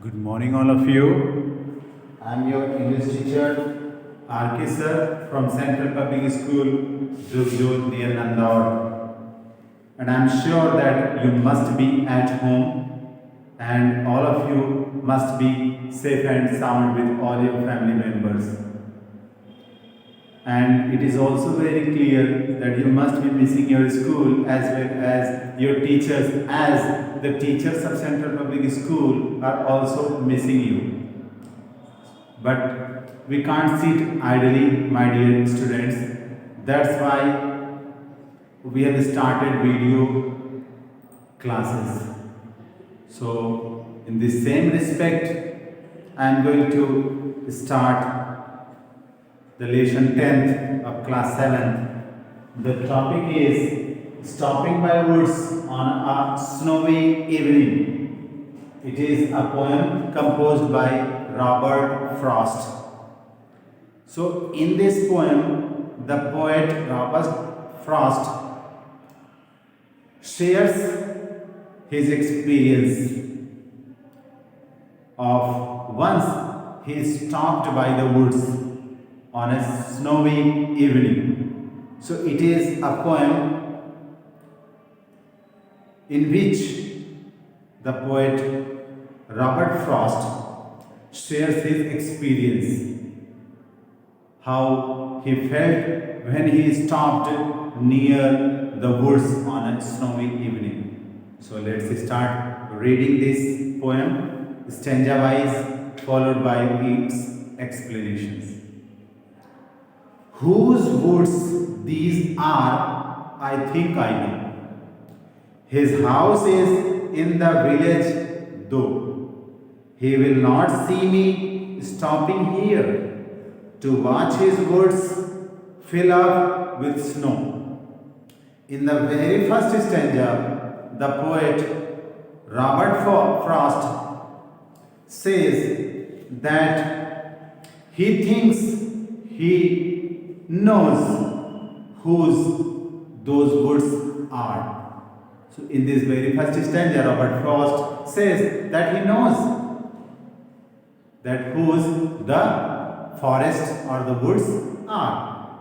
Good morning, all of you. I'm your English teacher, R.K. sir from Central Public School, Dugdud near Nandaur. And I'm sure that you must be at home and all of you must be safe and sound with all your family members. And it is also very clear that you must be missing your school as well as your teachers, as the teachers of Central Public School are also missing you. But we can't sit idly, my dear students. That's why we have started video classes. So, in the same respect, I am going to start the lesson 10th of class 7th. The topic is stopping by woods on a snowy evening. It is a poem composed by Robert Frost. So in this poem, the poet Robert Frost shares his experience of once he stopped by the woods on a snowy evening. So it is a poem in which the poet Robert Frost shares his experience, how he felt when he stopped near the woods on a snowy evening. So let's start reading this poem stanza wise, followed by its explanations. Whose woods these are, I think I know. His house is in the village, though he will not see me stopping here to watch his woods fill up with snow. In the very first stanza, the poet Robert Frost says that he thinks he knows whose those woods are. So in this very first stanza, Robert Frost says that he knows that whose the forest or the woods are.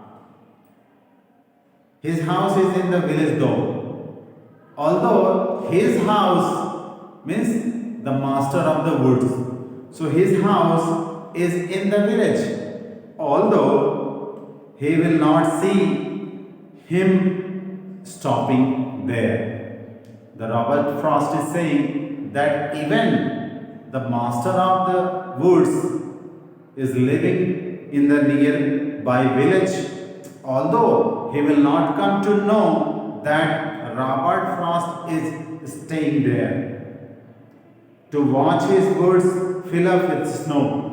His house is in the village though. Although his house means the master of the woods. So his house is in the village. Although he will not see him stopping there. The Robert Frost is saying that even the master of the woods is living in the nearby village, although he will not come to know that Robert Frost is staying there to watch his woods fill up with snow.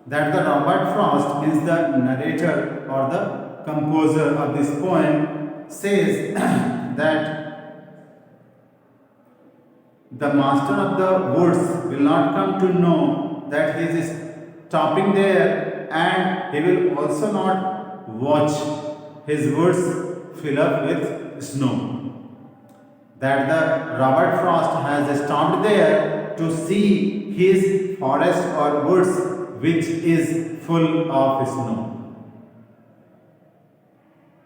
That the Robert Frost is the narrator or the composer of this poem says that the master of the woods will not come to know that he is stopping there, and he will also not watch his woods fill up with snow. That the Robert Frost has stopped there to see his forest or woods which is full of snow.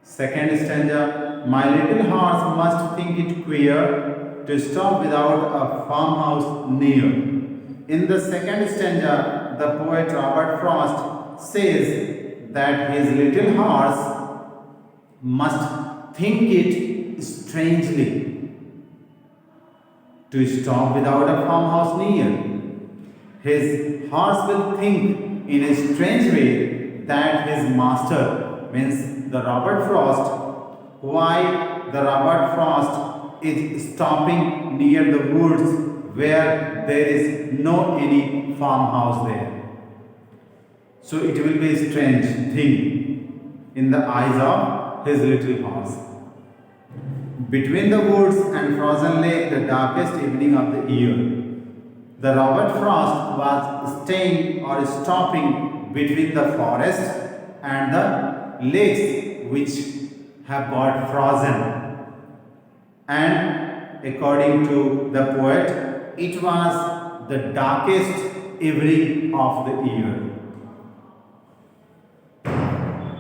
Second stanza, my little horse must think it queer to stop without a farmhouse near. In the second stanza, the poet Robert Frost says that his little horse must think it strangely to stop without a farmhouse near. His horse will think in a strange way that his master, means the Robert Frost, why the Robert Frost is stopping near the woods where there is no any farmhouse there. So it will be a strange thing in the eyes of his little horse. Between the woods and frozen lake, the darkest evening of the year, the Robert Frost was staying or stopping between the forest and the lakes which have got frozen. And according to the poet, it was the darkest evening of the year.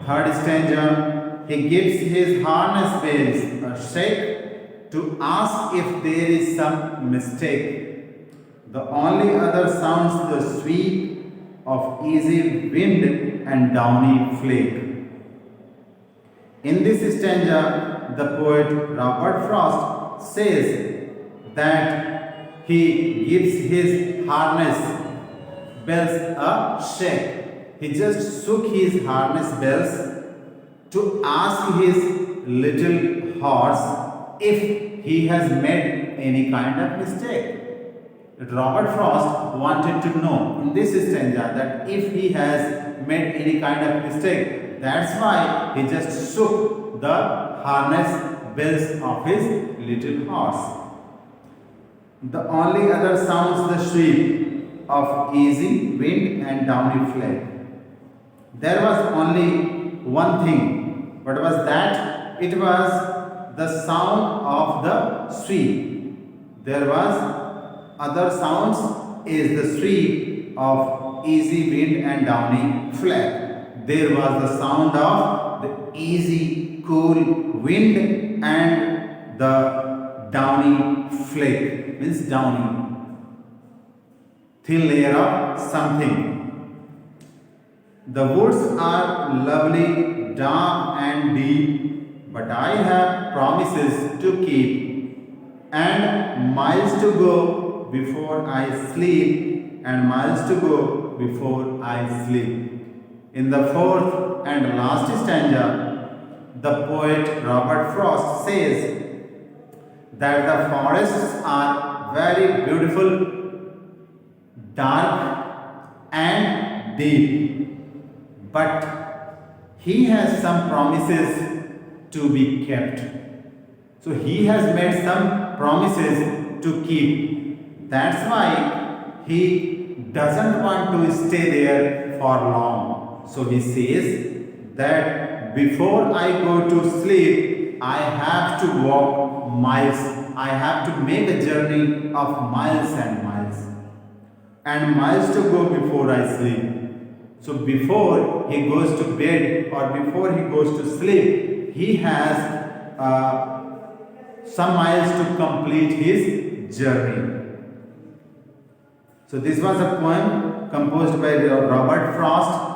Third stanza, he gives his harness bells a shake to ask if there is some mistake. The only other sounds the sweep of easy wind and downy flake. In this stanza, the poet Robert Frost says that he gives his harness bells a shake. He just shook his harness bells to ask his little horse if he has made any kind of mistake. Robert Frost wanted to know in this stanza that if he has made any kind of mistake, that's why he just shook the harness bells of his little horse. The only other sounds the sweep of easy wind and downy flake. There was only one thing. What was that? It was the sound of the sweep. There was other sounds is the sweep of easy wind and downy flake. There was the sound of the easy cool wind and the downy flake, means downy, thin layer of something. The woods are lovely, dark and deep, but I have promises to keep, and miles to go before I sleep, and miles to go before I sleep. In the fourth and last stanza, the poet Robert Frost says that the forests are very beautiful, dark and deep, but he has some promises to be kept. So he has made some promises to keep. That's why he doesn't want to stay there for long. So he says that before I go to sleep, I have to walk miles. I have to make a journey of miles and miles to go before I sleep. So before he goes to bed or before he goes to sleep, he has some miles to complete his journey. So this was a poem composed by Robert Frost.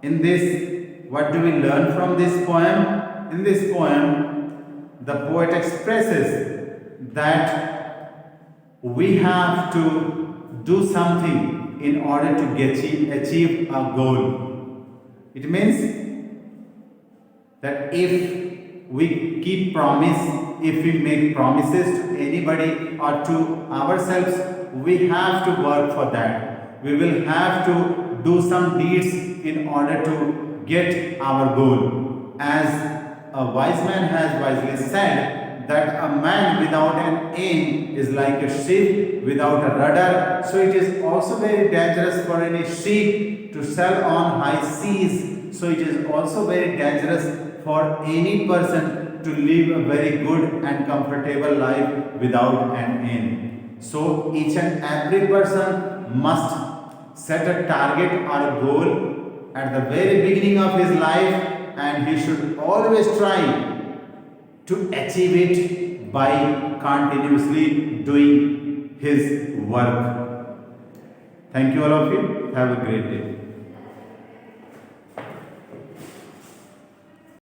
In this, what do we learn from this poem? In this poem, the poet expresses that we have to do something in order to achieve a goal. It means that if we keep promise, if we make promises to anybody or to ourselves, we have to work for that. We will have to do some deeds in order to get our goal. As a wise man has wisely said, that a man without an aim is like a ship without a rudder. So it is also very dangerous for any ship to sail on high seas. So it is also very dangerous for any person to live a very good and comfortable life without an aim. So each and every person must set a target or a goal at the very beginning of his life, and he should always try to achieve it by continuously doing his work. Thank you all of you. Have a great day.